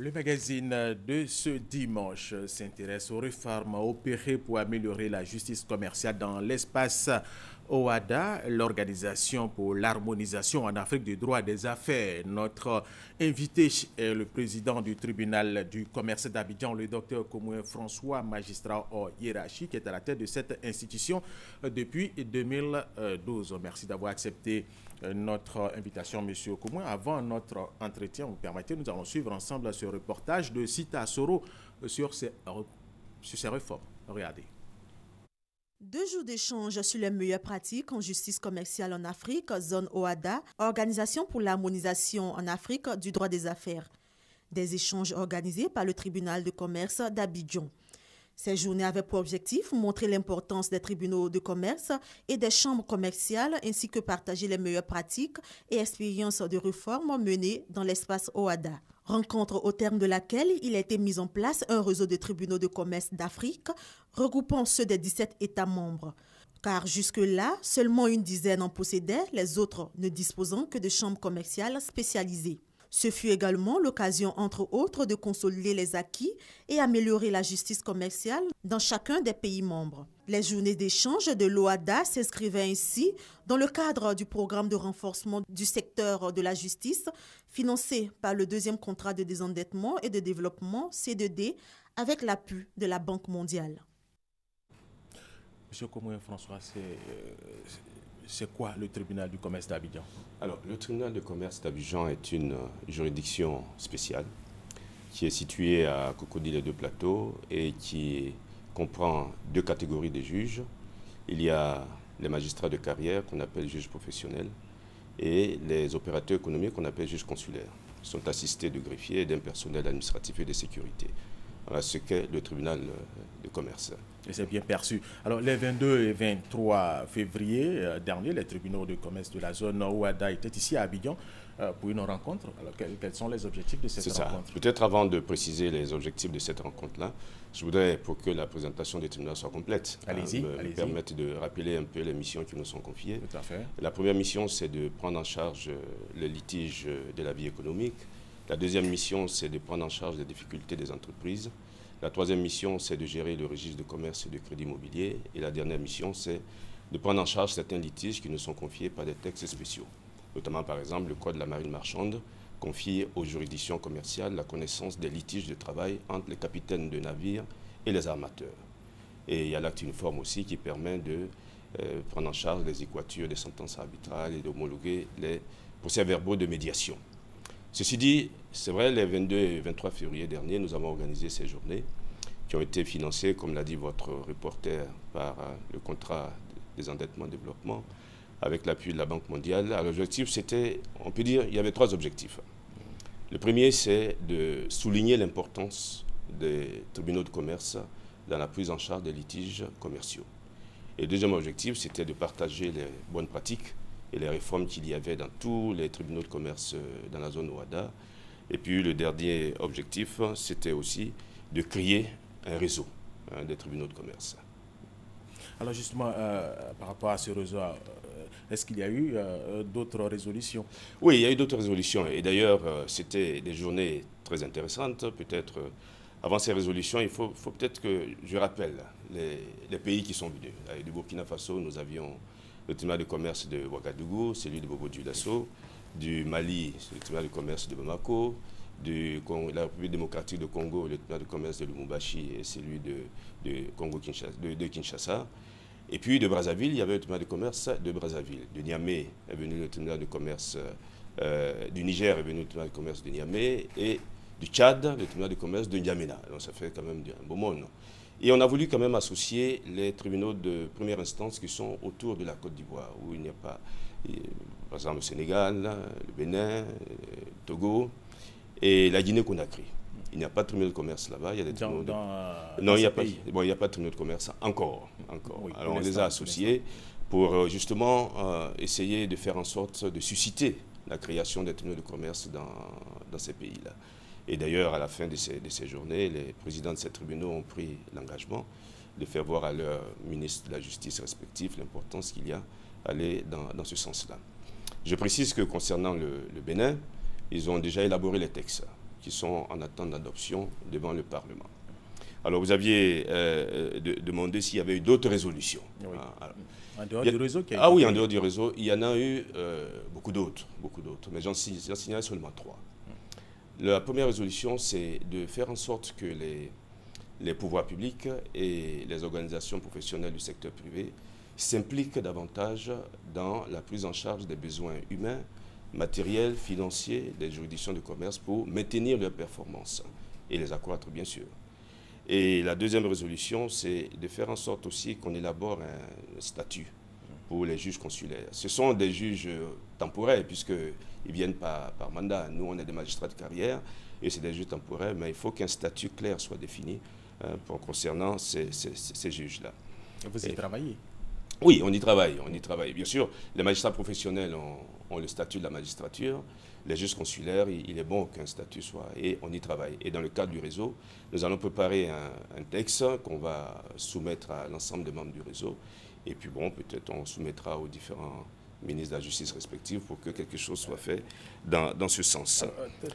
Le magazine de ce dimanche s'intéresse aux réformes opérées pour améliorer la justice commerciale dans l'espace OHADA, l'Organisation pour l'harmonisation en Afrique du droit des affaires. Notre invité est le président du tribunal du commerce d'Abidjan, le docteur Komoué François, magistrat hors hiérarchie, qui est à la tête de cette institution depuis 2012. Merci d'avoir accepté notre invitation, M. Komoué. Avant notre entretien, vous permettez, nous allons suivre ensemble ce reportage de Sita Soro sur ces réformes. Regardez. 2 jours d'échange sur les meilleures pratiques en justice commerciale en Afrique, zone OHADA, Organisation pour l'harmonisation en Afrique du droit des affaires. Des échanges organisés par le tribunal de commerce d'Abidjan. Ces journées avaient pour objectif montrer l'importance des tribunaux de commerce et des chambres commerciales ainsi que partager les meilleures pratiques et expériences de réforme menées dans l'espace OHADA. Rencontre au terme de laquelle il a été mis en place un réseau de tribunaux de commerce d'Afrique regroupant ceux des 17 États membres. Car jusque-là, seulement une dizaine en possédaient, les autres ne disposant que de chambres commerciales spécialisées. Ce fut également l'occasion, entre autres, de consolider les acquis et améliorer la justice commerciale dans chacun des pays membres. Les journées d'échange de l'OHADA s'inscrivaient ainsi dans le cadre du programme de renforcement du secteur de la justice financé par le 2e contrat de désendettement et de développement C2D avec l'appui de la Banque mondiale. Monsieur Komoué François, c'est quoi le tribunal du commerce d'Abidjan? Alors, le tribunal de commerce d'Abidjan est une juridiction spéciale qui est située à Cocody les Deux Plateaux et qui comprend 2 catégories de juges. Il y a les magistrats de carrière qu'on appelle juges professionnels et les opérateurs économiques qu'on appelle juges consulaires. Ils sont assistés de greffiers et d'un personnel administratif et de sécurité. Voilà ce qu'est le tribunal de commerce. Et c'est bien perçu. Alors, les 22 et 23 février dernier, les tribunaux de commerce de la zone OHADA étaient ici à Abidjan pour une rencontre. Alors, quels sont les objectifs de cette rencontre? Peut-être avant de préciser les objectifs de cette rencontre-là, je voudrais, pour que la présentation des tribunaux soit complète, me permettre de rappeler un peu les missions qui nous sont confiées. Tout à fait. La première mission, c'est de prendre en charge les litiges de la vie économique. La deuxième mission, c'est de prendre en charge les difficultés des entreprises. La troisième mission, c'est de gérer le registre de commerce et de crédit immobilier. Et la dernière mission, c'est de prendre en charge certains litiges qui nous sont confiés par des textes spéciaux. Notamment, par exemple, le Code de la marine marchande confie aux juridictions commerciales la connaissance des litiges de travail entre les capitaines de navires et les armateurs. Et il y a l'acte uniforme aussi qui permet de prendre en charge les équatures des sentences arbitrales et d'homologuer les procès-verbaux de médiation. Ceci dit, c'est vrai, les 22 et 23 février dernier, nous avons organisé ces journées qui ont été financées, comme l'a dit votre reporter, par le contrat des endettements développement avec l'appui de la Banque mondiale. L'objectif, c'était, on peut dire, il y avait 3 objectifs. Le premier, c'est de souligner l'importance des tribunaux de commerce dans la prise en charge des litiges commerciaux. Et le deuxième objectif, c'était de partager les bonnes pratiques et les réformes qu'il y avait dans tous les tribunaux de commerce dans la zone OHADA. Et puis le dernier objectif, c'était aussi de créer un réseau des tribunaux de commerce. Alors justement, par rapport à ce réseau, est-ce qu'il y a eu d'autres résolutions? Oui, il y a eu d'autres résolutions. Et d'ailleurs, c'était des journées très intéressantes. Peut-être, avant ces résolutions, il faut peut-être que je rappelle les pays qui sont venus. Du Burkina Faso, nous avions le tribunal de commerce de Ouagadougou, celui de Bobo-Dioulasso, du Mali, le tribunal de commerce de Bamako, de la République démocratique du Congo, le tribunal de commerce de Lumumbashi et celui de Kinshasa. Et puis de Brazzaville, il y avait le tribunal de commerce de Brazzaville. De Niamey est venu le tribunal de commerce, du Niger est venu le tribunal de commerce de Niamey, et du Tchad, le tribunal de commerce de N'Djamena. Donc ça fait quand même un beau monde. Et on a voulu quand même associer les tribunaux de première instance qui sont autour de la Côte d'Ivoire, où il n'y a pas, par exemple, le Sénégal, le Bénin, le Togo et la Guinée-Conakry. Il n'y a pas de tribunal de commerce là-bas. Il y a des tribunaux non, il n'y a pas de tribunal de commerce encore. Oui, alors on les a associés pour justement essayer de faire en sorte de susciter la création des tribunaux de commerce dans ces pays-là. Et d'ailleurs, à la fin de ces journées, les présidents de ces tribunaux ont pris l'engagement de faire voir à leurs ministres de la Justice respectifs l'importance qu'il y a à aller dans ce sens-là. Je précise que concernant le Bénin, ils ont déjà élaboré les textes qui sont en attente d'adoption devant le Parlement. Alors, vous aviez demandé s'il y avait eu d'autres résolutions. Oui. Alors, en dehors du réseau Ah oui, en dehors du réseau, il y en a eu beaucoup d'autres, mais j'en signale seulement 3. La première résolution, c'est de faire en sorte que les pouvoirs publics et les organisations professionnelles du secteur privé s'impliquent davantage dans la prise en charge des besoins humains, matériels, financiers des juridictions de commerce pour maintenir leurs performances et les accroître, bien sûr. Et la deuxième résolution, c'est de faire en sorte aussi qu'on élabore un statut pour les juges consulaires. Ce sont des juges temporaires, puisqu'ils viennent par mandat. Nous, on est des magistrats de carrière, et c'est des juges temporaires, mais il faut qu'un statut clair soit défini concernant ces juges-là. Vous y travaillez? Oui, on y travaille. Bien sûr, les magistrats professionnels ont le statut de la magistrature. Les juges consulaires, il est bon qu'un statut soit, et on y travaille. Et dans le cadre du réseau, nous allons préparer un texte qu'on va soumettre à l'ensemble des membres du réseau. Et puis bon, peut-être on soumettra aux différents ministres de la Justice respectifs pour que quelque chose soit fait dans ce sens.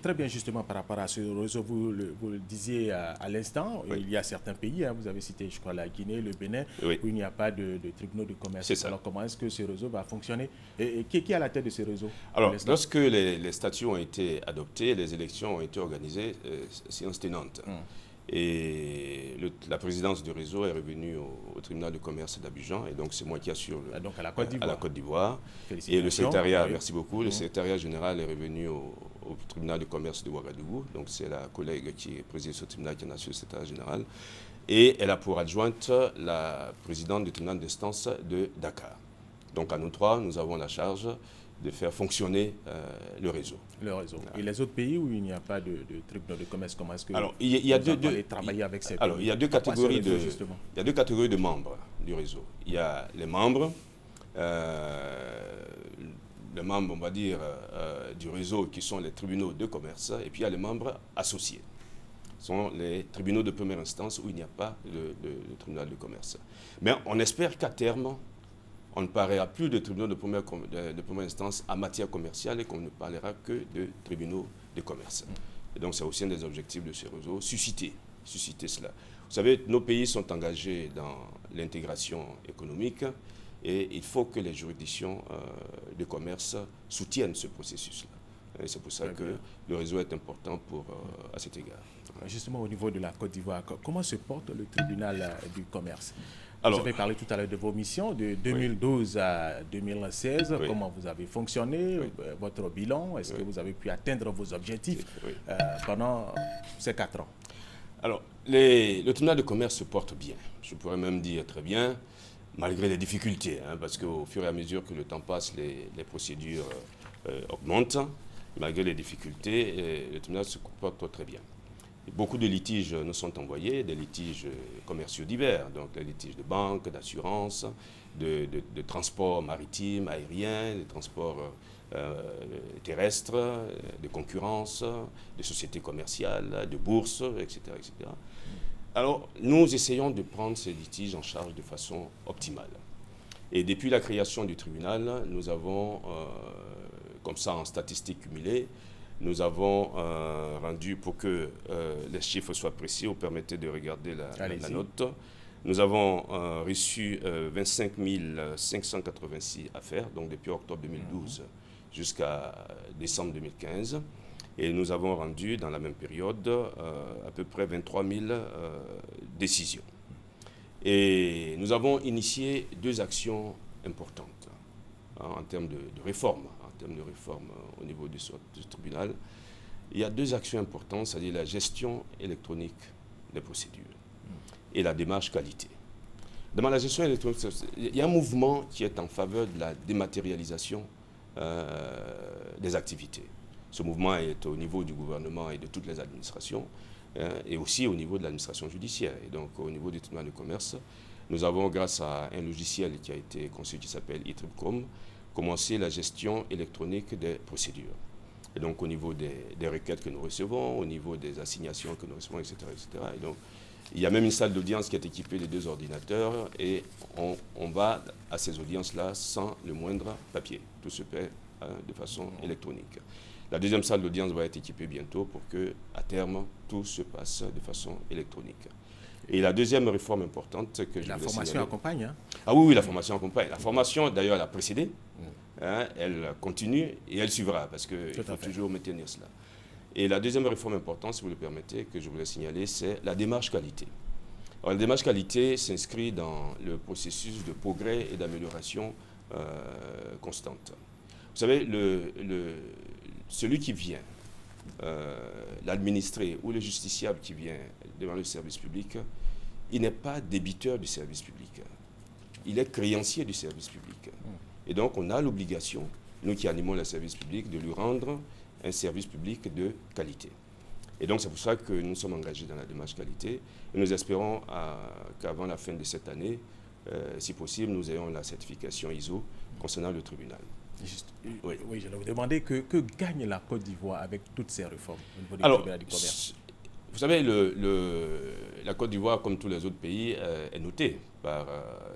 Très bien, justement, par rapport à ce réseau, vous le disiez à l'instant, oui. il y a certains pays, vous avez cité, je crois, la Guinée, le Bénin, oui. où il n'y a pas de tribunaux de commerce. C'est ça. Alors, comment est-ce que ce réseau va fonctionner? Et qui est à la tête de ce réseau? Alors, lorsque les statuts ont été adoptés, les élections ont été organisées, séance tenante. Et la présidence du réseau est revenue au tribunal de commerce d'Abidjan, et donc c'est moi qui assure donc à la Côte d'Ivoire. Et le secrétariat, oui. Merci beaucoup, le secrétariat général est revenu au tribunal de commerce de Ouagadougou, donc c'est la collègue qui préside ce tribunal qui en assure le secrétariat général, et elle a pour adjointe la présidente du tribunal d'instance de Dakar. Donc à nous trois, nous avons la charge de faire fonctionner le réseau. Le réseau. Voilà. Et les autres pays où il n'y a pas de tribunal de commerce, comment est-ce que il y a travailler avec ces pays? Alors, il y a deux catégories de membres du réseau. Il y a les membres, on va dire, du réseau qui sont les tribunaux de commerce, et puis il y a les membres associés. Ce sont les tribunaux de première instance où il n'y a pas de tribunal de commerce. Mais on espère qu'à terme, on ne parlera plus de tribunaux de première instance en matière commerciale et qu'on ne parlera que de tribunaux de commerce. Et donc, c'est aussi un des objectifs de ce réseau, susciter cela. Vous savez, nos pays sont engagés dans l'intégration économique et il faut que les juridictions de commerce soutiennent ce processus-là. Et c'est pour ça que le réseau est important à cet égard. Justement, au niveau de la Côte d'Ivoire, comment se porte le tribunal du commerce? Alors, vous avez parlé tout à l'heure de vos missions, de 2012 à 2016. Oui. Comment vous avez fonctionné, votre bilan? Est-ce que vous avez pu atteindre vos objectifs pendant ces 4 ans? Alors, le tribunal de commerce se porte bien. Je pourrais même dire très bien, malgré les difficultés, parce qu'au fur et à mesure que le temps passe, les procédures augmentent. Malgré les difficultés, le tribunal se porte très bien. Beaucoup de litiges nous sont envoyés, des litiges commerciaux divers, donc des litiges de banque, d'assurance, de transport maritime, aérien, de transport terrestre, de concurrence, de sociétés commerciales, de bourses, etc., etc. Alors, nous essayons de prendre ces litiges en charge de façon optimale. Et depuis la création du tribunal, nous avons, comme ça en statistiques cumulées, nous avons rendu, pour que les chiffres soient précis, vous permettez de regarder la note. Nous avons reçu 25 586 affaires, donc depuis octobre 2012 jusqu'à décembre 2015. Et nous avons rendu, dans la même période, à peu près 23 000 décisions. Et nous avons initié 2 actions importantes en termes de réforme. Au niveau du tribunal, il y a 2 actions importantes, c'est-à-dire la gestion électronique des procédures et la démarche qualité. Dans la gestion électronique, il y a un mouvement qui est en faveur de la dématérialisation des activités. Ce mouvement est au niveau du gouvernement et de toutes les administrations, et aussi au niveau de l'administration judiciaire. Et donc, au niveau du tribunal de commerce, nous avons, grâce à un logiciel qui a été conçu qui s'appelle iTribcom, commencer la gestion électronique des procédures. Et donc, au niveau des requêtes que nous recevons, au niveau des assignations que nous recevons, etc., etc. Et donc, il y a même une salle d'audience qui est équipée de 2 ordinateurs et on va à ces audiences-là sans le moindre papier. Tout se fait de façon électronique. La deuxième salle d'audience va être équipée bientôt pour que, à terme, tout se passe de façon électronique. Et la deuxième réforme importante que je voulais signaler... La formation accompagne, hein? Ah oui, la formation accompagne. La formation, d'ailleurs, elle a précédé. Elle continue et elle suivra parce qu'il faut toujours maintenir cela. Et la deuxième réforme importante, si vous le permettez, que je voulais signaler, c'est la démarche qualité. Alors, la démarche qualité s'inscrit dans le processus de progrès et d'amélioration constante. Vous savez, celui qui vient, l'administré ou le justiciable qui vient devant le service public, il n'est pas débiteur du service public. Il est créancier du service public. Et donc, on a l'obligation, nous qui animons le service public, de lui rendre un service public de qualité. Et donc, c'est pour ça que nous sommes engagés dans la démarche qualité. Et nous espérons qu'avant la fin de cette année, si possible, nous ayons la certification ISO concernant le tribunal. Oui, je vais vous demander que gagne la Côte d'Ivoire avec toutes ces réformes au niveau du tribunal du commerce. Vous savez, la Côte d'Ivoire, comme tous les autres pays, est notée par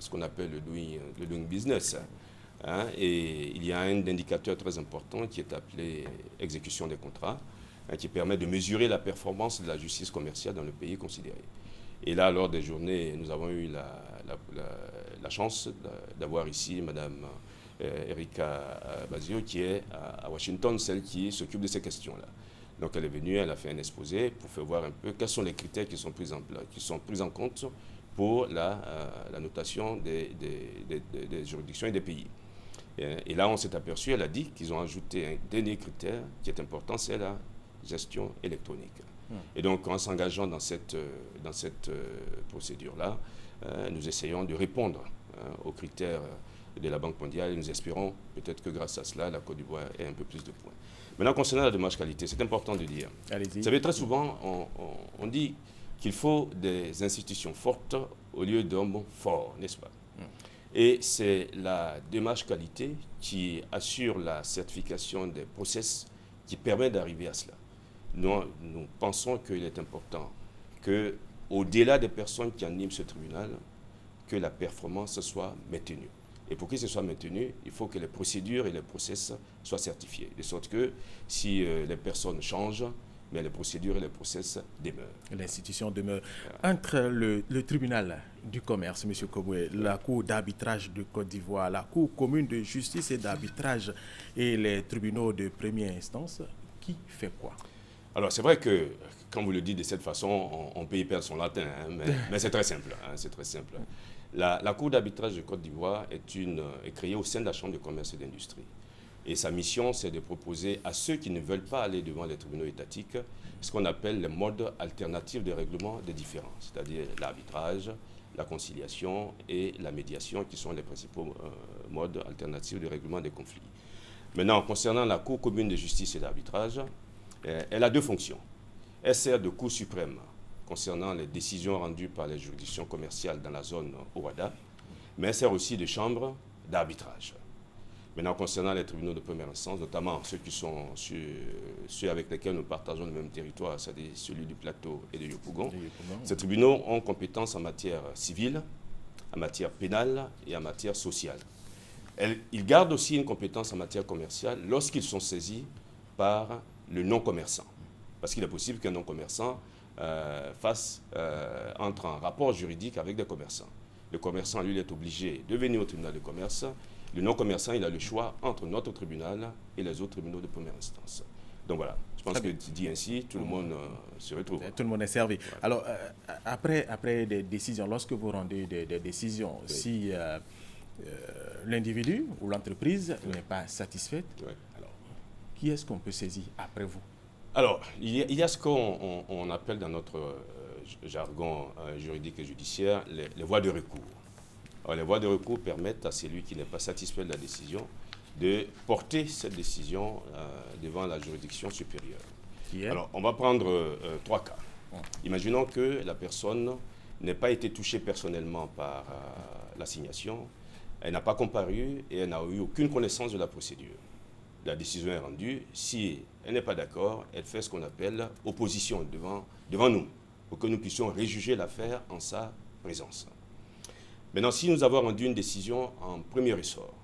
ce qu'on appelle le doing business. Et il y a un indicateur très important qui est appelé exécution des contrats, qui permet de mesurer la performance de la justice commerciale dans le pays considéré. Et là, lors des journées, nous avons eu la chance d'avoir ici Mme Erika Bazio, qui est à Washington, celle qui s'occupe de ces questions-là. Donc elle est venue, elle a fait un exposé pour faire voir un peu quels sont les critères qui sont pris en compte pour la notation des juridictions et des pays. Et là, on s'est aperçu, elle a dit qu'ils ont ajouté un dernier critère qui est important, c'est la gestion électronique. Et donc, en s'engageant dans cette procédure-là, nous essayons de répondre aux critères de la Banque mondiale et nous espérons peut-être que grâce à cela, la Côte d'Ivoire ait un peu plus de points. Maintenant, concernant la démarche qualité, c'est important de dire. Allez-y. Vous savez, très souvent, on dit qu'il faut des institutions fortes au lieu d'hommes forts, n'est-ce pas? Et c'est la démarche qualité qui assure la certification des process qui permet d'arriver à cela. Nous pensons qu'il est important qu'au-delà des personnes qui animent ce tribunal, que la performance soit maintenue. Et pour que ce soit maintenu, il faut que les procédures et les process soient certifiés. De sorte que si les personnes changent, mais les procédures et les process demeurent. L'institution demeure. Entre le tribunal du commerce, M. Koboué, la Cour d'arbitrage de Côte d'Ivoire, la Cour commune de justice et d'arbitrage et les tribunaux de première instance, qui fait quoi? Alors, c'est vrai que, quand vous le dites de cette façon, on peut y perdre son latin, mais c'est très simple. C'est très simple. La Cour d'arbitrage de Côte d'Ivoire est créée au sein de la Chambre de commerce et d'industrie. Et sa mission, c'est de proposer à ceux qui ne veulent pas aller devant les tribunaux étatiques ce qu'on appelle les modes alternatifs de règlement des différends, c'est-à-dire l'arbitrage, la conciliation et la médiation, qui sont les principaux modes alternatifs de règlement des conflits. Maintenant, concernant la Cour commune de justice et d'arbitrage, elle a deux fonctions. Elle sert de Cour suprême concernant les décisions rendues par les juridictions commerciales dans la zone OHADA, mais elle sert aussi de chambre d'arbitrage. Maintenant, concernant les tribunaux de première instance, notamment ceux avec lesquels nous partageons le même territoire, c'est-à-dire celui du Plateau et de Yopougon, ces tribunaux ont compétence en matière civile, en matière pénale et en matière sociale. Ils gardent aussi une compétence en matière commerciale lorsqu'ils sont saisis par le non-commerçant. Parce qu'il est possible qu'un non-commerçant entre en rapport juridique avec des commerçants. Le commerçant, lui, il est obligé de venir au tribunal de commerce. Le non-commerçant, il a le choix entre notre tribunal et les autres tribunaux de première instance. Donc voilà, je pense que dit ainsi, tout le monde se retrouve. Tout le monde est servi. Ouais. Alors, après des décisions, lorsque vous rendez des décisions, oui. Si l'individu ou l'entreprise n'est pas satisfaite, alors qui est-ce qu'on peut saisir après vous? Alors, il y a ce qu'on appelle dans notre jargon juridique et judiciaire les voies de recours. Alors, les voies de recours permettent à celui qui n'est pas satisfait de la décision de porter cette décision devant la juridiction supérieure. Alors, on va prendre 3 cas. Imaginons que la personne n'ait pas été touchée personnellement par l'assignation, elle n'a pas comparu et elle n'a eu aucune connaissance de la procédure. La décision est rendue. Si elle n'est pas d'accord, elle fait ce qu'on appelle opposition devant nous, pour que nous puissions réjuger l'affaire en sa présence. Maintenant, si nous avons rendu une décision en premier ressort,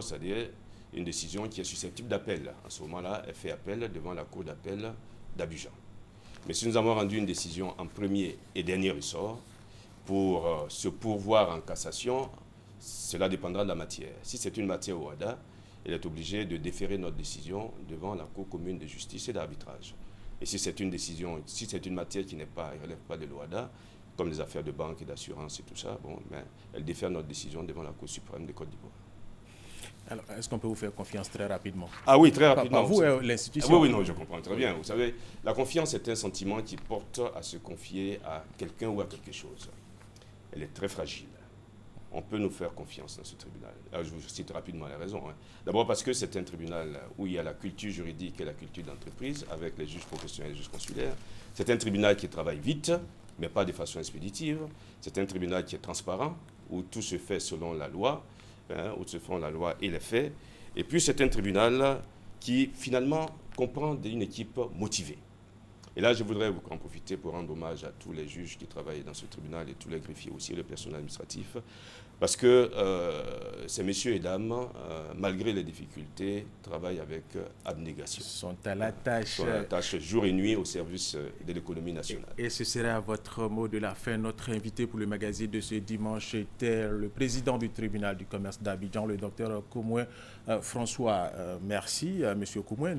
c'est-à-dire une décision qui est susceptible d'appel. À ce moment-là, elle fait appel devant la cour d'appel d'Abidjan. Mais si nous avons rendu une décision en premier et dernier ressort, pour se pourvoir en cassation, cela dépendra de la matière. Si c'est une matière OHADA, elle est obligée de déférer notre décision devant la Cour commune de justice et d'arbitrage. Et si c'est une décision, si c'est une matière qui ne relève pas de l'OHADA, comme les affaires de banque et d'assurance et tout ça, bon, mais elle défère notre décision devant la Cour suprême de Côte d'Ivoire. Alors, est-ce qu'on peut vous faire confiance très rapidement? Ah oui, très rapidement. Pas vous, l'institution. Ah oui, non, je comprends très bien. Vous savez, la confiance est un sentiment qui porte à se confier à quelqu'un ou à quelque chose. Elle est très fragile. On peut nous faire confiance dans ce tribunal. Alors, je vous cite rapidement les raisons. D'abord parce que c'est un tribunal où il y a la culture juridique et la culture d'entreprise, avec les juges professionnels et les juges consulaires. C'est un tribunal qui travaille vite, mais pas de façon expéditive. C'est un tribunal qui est transparent, où tout se fait selon la loi, où se font la loi et les faits. Et puis c'est un tribunal qui finalement comprend une équipe motivée. Et là, je voudrais en profiter pour rendre hommage à tous les juges qui travaillent dans ce tribunal et tous les greffiers aussi, le personnel administratif, parce que ces messieurs et dames, malgré les difficultés, travaillent avec abnégation. Sont à la tâche. Sont à la tâche jour et nuit au service de l'économie nationale. Et ce sera votre mot de la fin. Notre invité pour le magazine de ce dimanche était le président du tribunal du commerce d'Abidjan, le docteur Koumoué François. Merci, monsieur Koumoué.